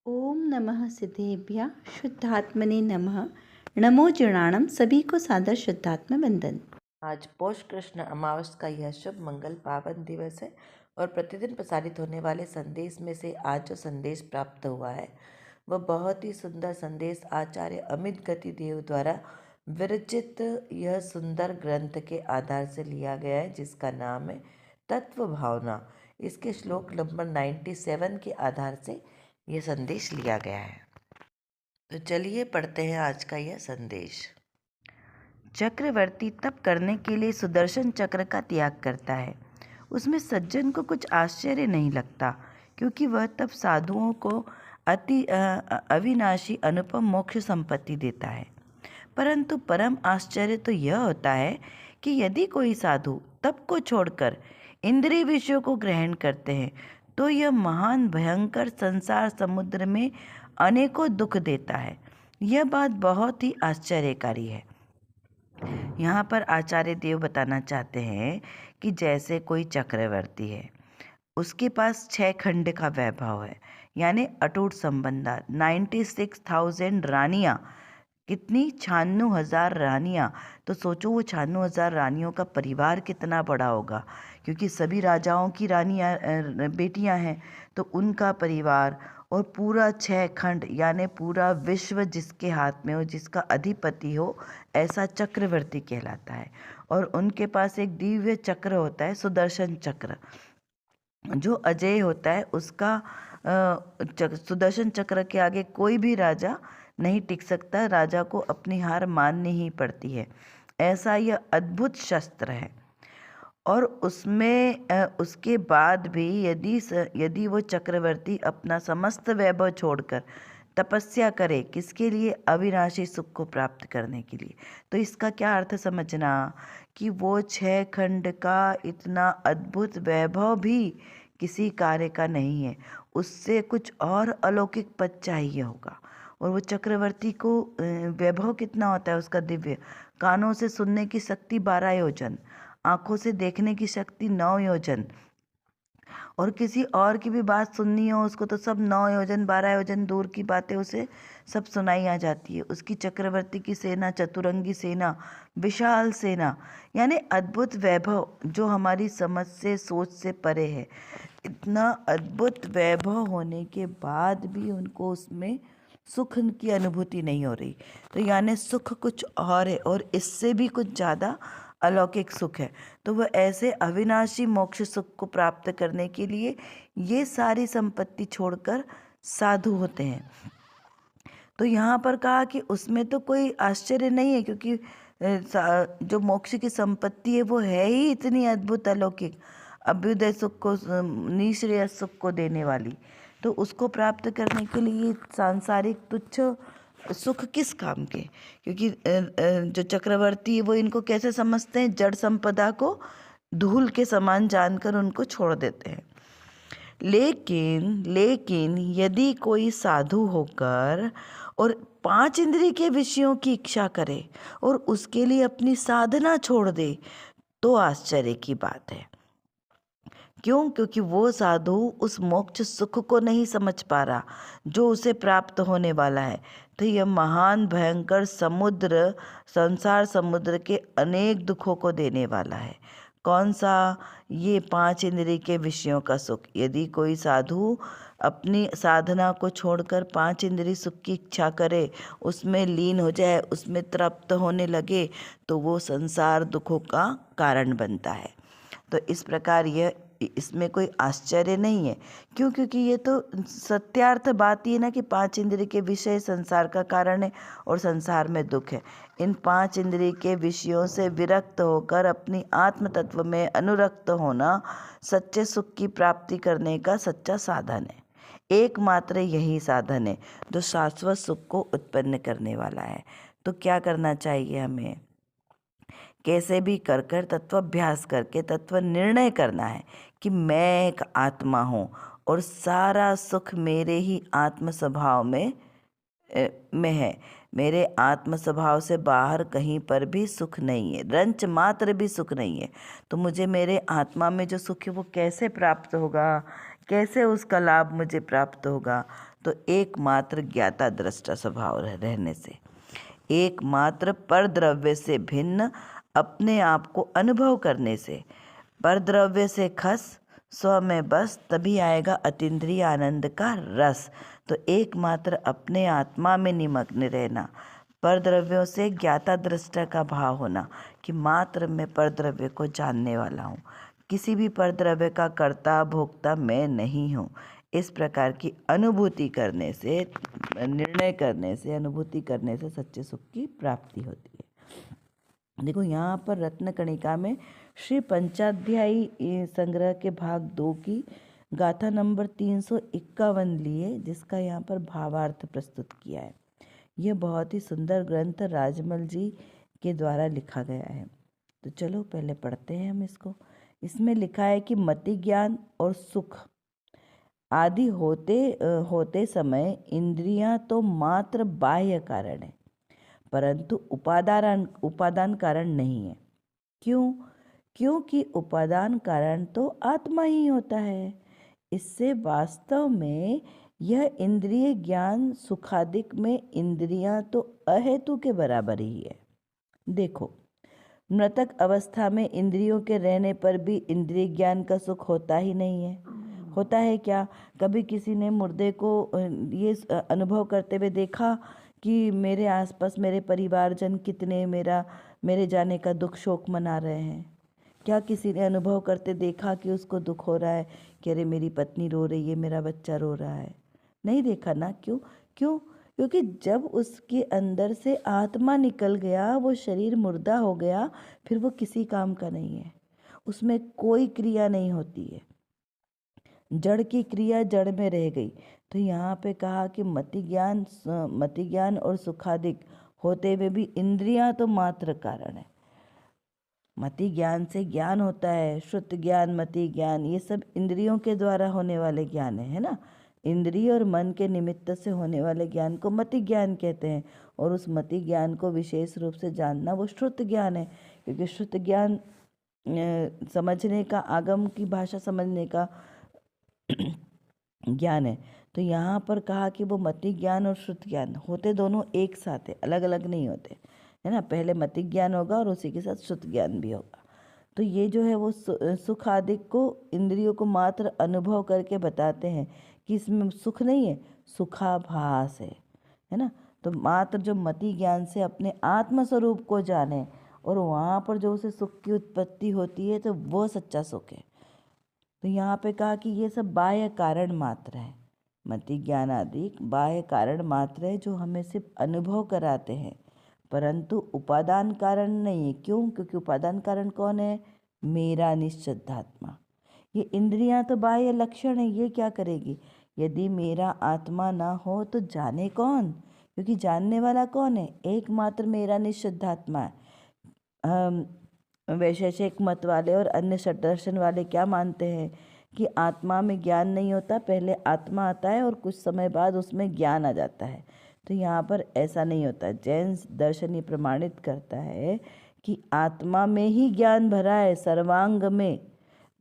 ओम नमः सिद्धेभ्यः शुद्धात्मने नमः। नमो जुणाणम। सभी को सादर शुद्धात्म वंदन। आज पौष कृष्ण अमावस का यह शुभ मंगल पावन दिवस है और प्रतिदिन प्रसारित होने वाले संदेश में से आज जो संदेश प्राप्त हुआ है वह बहुत ही सुंदर संदेश आचार्य अमित गति देव द्वारा विरचित यह सुंदर ग्रंथ के आधार से लिया गया है, जिसका नाम है तत्व भावना। इसके श्लोक नंबर 97 के आधार से यह संदेश लिया गया है। तो चलिए पढ़ते हैं आज का यह संदेश। चक्रवर्ती तप करने के लिए सुदर्शन चक्र का त्याग करता है। उसमें सज्जन को कुछ आश्चर्य नहीं लगता, क्योंकि वह तप साधुओं को अविनाशी अनुपम मोक्ष संपत्ति देता है। परंतु परम आश्चर्य तो यह होता है कि यदि कोई साधु तप को छोड़कर इंद्रिय विषयों को ग्रहण करते हैं तो यह महान भयंकर संसार समुद्र में अनेकों दुख देता है। यह बात बहुत ही आश्चर्यकारी है। यहाँ पर आचार्य देव बताना चाहते हैं कि जैसे कोई चक्रवर्ती है, उसके पास 6 खंड का वैभव है, यानी अटूट संबंधा 96,000 रानियाँ। कितनी? 96,000 रानियाँ। तो सोचो वो 96,000 रानियों का परिवार कितना बड़ा होगा, क्योंकि सभी राजाओं की रानियाँ बेटियाँ हैं, तो उनका परिवार और पूरा 6 खंड यानी पूरा विश्व जिसके हाथ में हो, जिसका अधिपति हो, ऐसा चक्रवर्ती कहलाता है। और उनके पास एक दिव्य चक्र होता है, सुदर्शन चक्र, जो अजेय होता है। उसका सुदर्शन चक्र के आगे कोई भी राजा नहीं टिक सकता, राजा को अपनी हार माननी ही पड़ती है। ऐसा यह अद्भुत शस्त्र है। और उसमें उसके बाद भी यदि वो चक्रवर्ती अपना समस्त वैभव छोड़कर तपस्या करे, किसके लिए? अविनाशी सुख को प्राप्त करने के लिए। तो इसका क्या अर्थ समझना कि वो 6 खंड का इतना अद्भुत वैभव भी किसी कार्य का नहीं है, उससे कुछ और अलौकिक पद चाहिए होगा। और वो चक्रवर्ती को वैभव कितना होता है उसका? दिव्य। कानों से सुनने की शक्ति 12 योजन, आँखों से देखने की शक्ति 9 योजन, और किसी और की भी बात सुननी हो उसको तो सब 9 योजन 12 योजन दूर की बातें उसे सब सुनाई आ जाती है। उसकी चक्रवर्ती की सेना, चतुरंगी सेना, विशाल सेना, यानी अद्भुत वैभव जो हमारी समझ से, सोच से परे है। इतना अद्भुत वैभव होने के बाद भी उनको उसमें सुख की अनुभूति नहीं हो रही। तो यानी सुख कुछ और है और इससे भी कुछ ज़्यादा अलौकिक सुख है। तो वह ऐसे अविनाशी मोक्ष सुख को प्राप्त करने के लिए ये सारी संपत्ति छोड़कर साधु होते हैं। तो यहाँ पर कहा कि उसमें तो कोई आश्चर्य नहीं है, क्योंकि जो मोक्ष की संपत्ति है वो है ही इतनी अद्भुत अलौकिक, अभ्युदय सुख को, निःश्रेय सुख को देने वाली। तो उसको प्राप्त करने के लिए सांसारिक तुच्छ सुख किस काम के? क्योंकि जो चक्रवर्ती है वो इनको कैसे समझते हैं? जड़ संपदा को धूल के समान जानकर उनको छोड़ देते हैं। लेकिन यदि कोई साधु होकर और 5 इंद्रिय के विषयों की इच्छा करे और उसके लिए अपनी साधना छोड़ दे, तो आश्चर्य की बात है। क्यों? क्योंकि वो साधु उस मोक्ष सुख को नहीं समझ पा रहा जो उसे प्राप्त होने वाला है। तो यह महान भयंकर समुद्र, संसार समुद्र के अनेक दुखों को देने वाला है। कौन सा? ये 5 इंद्रिय के विषयों का सुख। यदि कोई साधु अपनी साधना को छोड़कर 5 इंद्रिय सुख की इच्छा करे, उसमें लीन हो जाए, उसमें तृप्त होने लगे, तो वो संसार दुखों का कारण बनता है। तो इस प्रकार इसमें कोई आश्चर्य नहीं है। क्यों? क्योंकि ये तो सत्यार्थ बात ही है ना कि 5 इंद्रिय के विषय संसार का कारण है और संसार में दुख है। इन 5 इंद्रिय के विषयों से विरक्त होकर अपनी आत्म तत्व में अनुरक्त होना सच्चे सुख की प्राप्ति करने का सच्चा साधन है। एकमात्र यही साधन है जो शाश्वत सुख को उत्पन्न करने वाला है। तो क्या करना चाहिए हमें? कैसे भी कर कर तत्वाभ्यास करके तत्व निर्णय करना है कि मैं एक आत्मा हूँ और सारा सुख मेरे ही आत्म स्वभाव में है। मेरे आत्म स्वभाव से बाहर कहीं पर भी सुख नहीं है, रंच मात्र भी सुख नहीं है। तो मुझे मेरे आत्मा में जो सुख है वो कैसे प्राप्त होगा? कैसे उसका लाभ मुझे प्राप्त होगा? तो एकमात्र ज्ञाता दृष्टा स्वभाव रहने से, एकमात्र परद्रव्य से भिन्न अपने आप को अनुभव करने से, परद्रव्य से खस स्व में बस, तभी आएगा अतीन्द्रिय आनंद का रस। तो एकमात्र अपने आत्मा में निमग्न रहना, परद्रव्यों से ज्ञाता दृष्टा का भाव होना कि मात्र मैं परद्रव्य को जानने वाला हूँ, किसी भी परद्रव्य का कर्ता भोक्ता मैं नहीं हूँ। इस प्रकार की अनुभूति करने से, निर्णय करने से, अनुभूति करने से सच्चे सुख की प्राप्ति होती है। देखो यहाँ पर रत्न कणिका में श्री पंचाध्यायी संग्रह के भाग 2 की गाथा नंबर 351 लिए, जिसका यहाँ पर भावार्थ प्रस्तुत किया है। यह बहुत ही सुंदर ग्रंथ राजमल जी के द्वारा लिखा गया है। तो चलो पहले पढ़ते हैं हम इसको। इसमें लिखा है कि मति ज्ञान और सुख आदि होते समय इंद्रियां तो मात्र बाह्य कारण है, परंतु उपादान कारण नहीं है। क्यों? क्योंकि उपादान कारण तो आत्मा ही होता है। इससे वास्तव में यह इंद्रिय ज्ञान सुखादिक में इंद्रियां तो अहेतु के बराबर ही है। देखो, मृतक अवस्था में इंद्रियों के रहने पर भी इंद्रिय ज्ञान का सुख होता ही नहीं है। होता है क्या? कभी किसी ने मुर्दे को ये अनुभव करते हुए देखा कि मेरे आसपास मेरे परिवारजन कितने मेरे जाने का दुख शोक मना रहे हैं? क्या किसी ने अनुभव करते देखा कि उसको दुख हो रहा है कि अरे मेरी पत्नी रो रही है, मेरा बच्चा रो रहा है? नहीं देखा ना। क्यों? क्योंकि जब उसके अंदर से आत्मा निकल गया, वो शरीर मुर्दा हो गया, फिर वो किसी काम का नहीं है, उसमें कोई क्रिया नहीं होती है, जड़ की क्रिया जड़ में रह गई। तो यहाँ पे कहा कि मति ज्ञान और सुखादिक होते हुए भी इंद्रियां तो मात्र कारण है। मति ज्ञान से ज्ञान होता है, श्रुत ज्ञान, मति ज्ञान, ये सब इंद्रियों के द्वारा होने वाले ज्ञान है ना। इंद्रिय और मन के निमित्त से होने वाले ज्ञान को मति ज्ञान कहते हैं, और उस मति ज्ञान को विशेष रूप से जानना वो श्रुत ज्ञान है, क्योंकि श्रुत ज्ञान समझने का, आगम की भाषा समझने का ज्ञान है। तो यहाँ पर कहा कि वो मति ज्ञान और श्रुत ज्ञान होते दोनों एक साथ है, अलग अलग नहीं होते, है ना। पहले मति ज्ञान होगा और उसी के साथ श्रुत ज्ञान भी होगा। तो ये जो है वो सुख आदि को, इंद्रियों को मात्र अनुभव करके बताते हैं कि इसमें सुख नहीं है, सुखाभास है ना। तो मात्र जो मति ज्ञान से अपने आत्म स्वरूप को जाने और वहाँ पर जो उसे सुख की उत्पत्ति होती है, तो वो सच्चा सुख है। तो यहाँ पे कहा कि ये सब बाह्य कारण मात्र है, मति ज्ञान आदि बाह्य कारण मात्र है जो हमें सिर्फ अनुभव कराते हैं, परंतु उपादान कारण नहीं है। क्यों? क्योंकि उपादान कारण कौन है? मेरा निश्चुद्धात्मा। ये इंद्रियां तो बाह्य लक्षण है, ये क्या करेगी? यदि मेरा आत्मा ना हो तो जाने कौन? क्योंकि जानने वाला कौन है? एकमात्र मेरा निश्चुद्धात्मा है। वैशेषिक मत वाले और अन्य षड्दर्शन वाले क्या मानते हैं कि आत्मा में ज्ञान नहीं होता, पहले आत्मा आता है और कुछ समय बाद उसमें ज्ञान आ जाता है। तो यहाँ पर ऐसा नहीं होता। जैन दर्शन ये प्रमाणित करता है कि आत्मा में ही ज्ञान भरा है, सर्वांग में,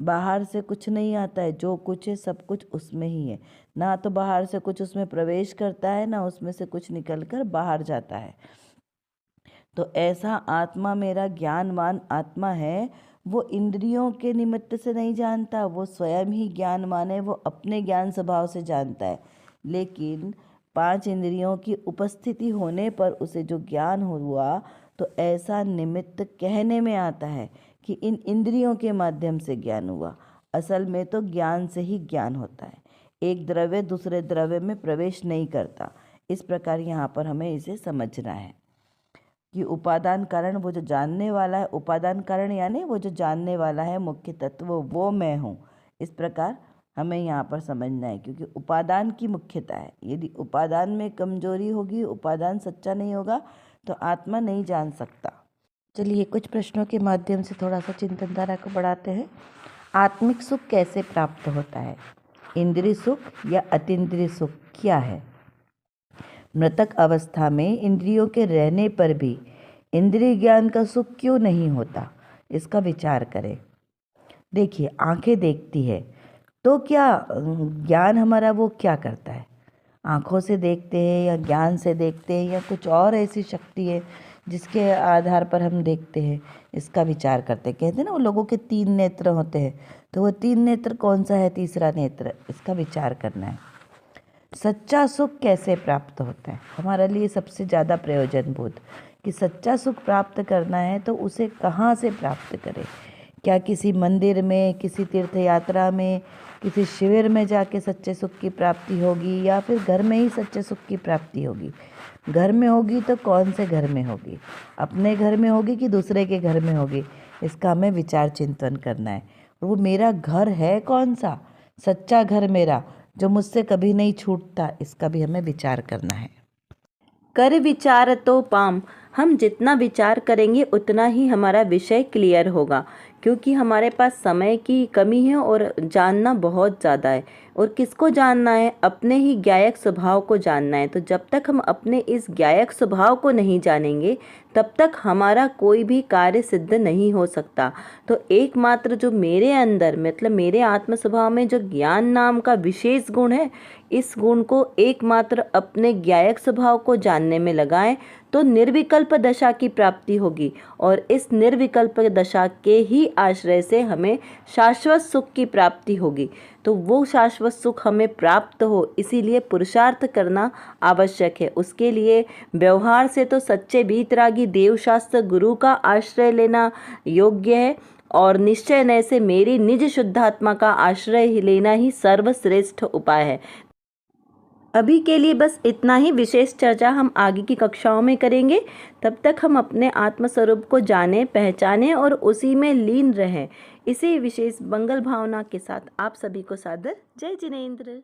बाहर से कुछ नहीं आता है। जो कुछ है सब कुछ उसमें ही है, ना तो बाहर से कुछ उसमें प्रवेश करता है, ना उसमें से कुछ निकलकर बाहर जाता है। तो ऐसा आत्मा मेरा ज्ञानवान आत्मा है, वो इंद्रियों के निमित्त से नहीं जानता, वो स्वयं ही ज्ञानवान है, वो अपने ज्ञान स्वभाव से जानता है। लेकिन 5 इंद्रियों की उपस्थिति होने पर उसे जो ज्ञान हुआ, तो ऐसा निमित्त कहने में आता है कि इन इंद्रियों के माध्यम से ज्ञान हुआ। असल में तो ज्ञान से ही ज्ञान होता है, एक द्रव्य दूसरे द्रव्य में प्रवेश नहीं करता। इस प्रकार यहाँ पर हमें इसे समझना है कि उपादान कारण वो जो जानने वाला है, उपादान कारण यानी वो जो जानने वाला है, मुख्य तत्व वो मैं हूँ। इस प्रकार हमें यहाँ पर समझना है, क्योंकि उपादान की मुख्यता है। यदि उपादान में कमजोरी होगी, उपादान सच्चा नहीं होगा, तो आत्मा नहीं जान सकता। चलिए कुछ प्रश्नों के माध्यम से थोड़ा सा चिंतन धारा को बढ़ाते हैं। आत्मिक सुख कैसे प्राप्त होता है? इंद्रिय सुख या अतीन्द्रिय सुख क्या है? मृतक अवस्था में इंद्रियों के रहने पर भी इंद्रिय ज्ञान का सुख क्यों नहीं होता? इसका विचार करें। देखिए, आंखें देखती है तो क्या ज्ञान हमारा वो क्या करता है? आँखों से देखते हैं या ज्ञान से देखते हैं या कुछ और ऐसी शक्ति है जिसके आधार पर हम देखते हैं, इसका विचार करते हैं। कहते हैं ना वो लोगों के 3 नेत्र होते हैं, तो वो 3 नेत्र कौन सा है तीसरा नेत्र, इसका विचार करना है। सच्चा सुख कैसे प्राप्त होता है, हमारे लिए सबसे ज़्यादा प्रयोजनभूत कि सच्चा सुख प्राप्त करना है तो उसे कहाँ से प्राप्त करें। क्या किसी मंदिर में, किसी तीर्थ यात्रा में, किसी शिविर में जाके सच्चे सुख की प्राप्ति होगी या फिर घर में ही सच्चे सुख की प्राप्ति होगी। घर में होगी तो कौन से घर में होगी, अपने घर में होगी कि दूसरे के घर में होगी, इसका हमें विचार चिंतन करना है। और वो मेरा घर है कौन सा, सच्चा घर मेरा जो मुझसे कभी नहीं छूटता, इसका भी हमें विचार करना है। कर विचार तो पाम, हम जितना विचार करेंगे उतना ही हमारा विषय क्लियर होगा, क्योंकि हमारे पास समय की कमी है और जानना बहुत ज़्यादा है। और किसको जानना है, अपने ही ज्ञायक स्वभाव को जानना है। तो जब तक हम अपने इस ज्ञायक स्वभाव को नहीं जानेंगे तब तक हमारा कोई भी कार्य सिद्ध नहीं हो सकता। तो एकमात्र जो मेरे अंदर मतलब मेरे आत्म स्वभाव में जो ज्ञान नाम का विशेष गुण है, इस गुण को एकमात्र अपने ज्ञायक स्वभाव को जानने में लगाएं तो निर्विकल्प दशा की प्राप्ति होगी। और इस निर्विकल्प दशा के ही आश्रय से हमें शाश्वत सुख की प्राप्ति होगी। तो वो शाश्वत सुख हमें प्राप्त हो, इसीलिए पुरुषार्थ करना आवश्यक है। उसके लिए व्यवहार से तो सच्चे वीतरागी देवशास्त्र गुरु का आश्रय लेना योग्य है, और निश्चय नय से मेरी निज शुद्धात्मा का आश्रय लेना ही सर्वश्रेष्ठ उपाय है। अभी के लिए बस इतना ही। विशेष चर्चा हम आगे की कक्षाओं में करेंगे। तब तक हम अपने आत्मस्वरूप को जानें, पहचानें और उसी में लीन रहें। इसी विशेष मंगल भावना के साथ आप सभी को सादर जय जिनेंद्र।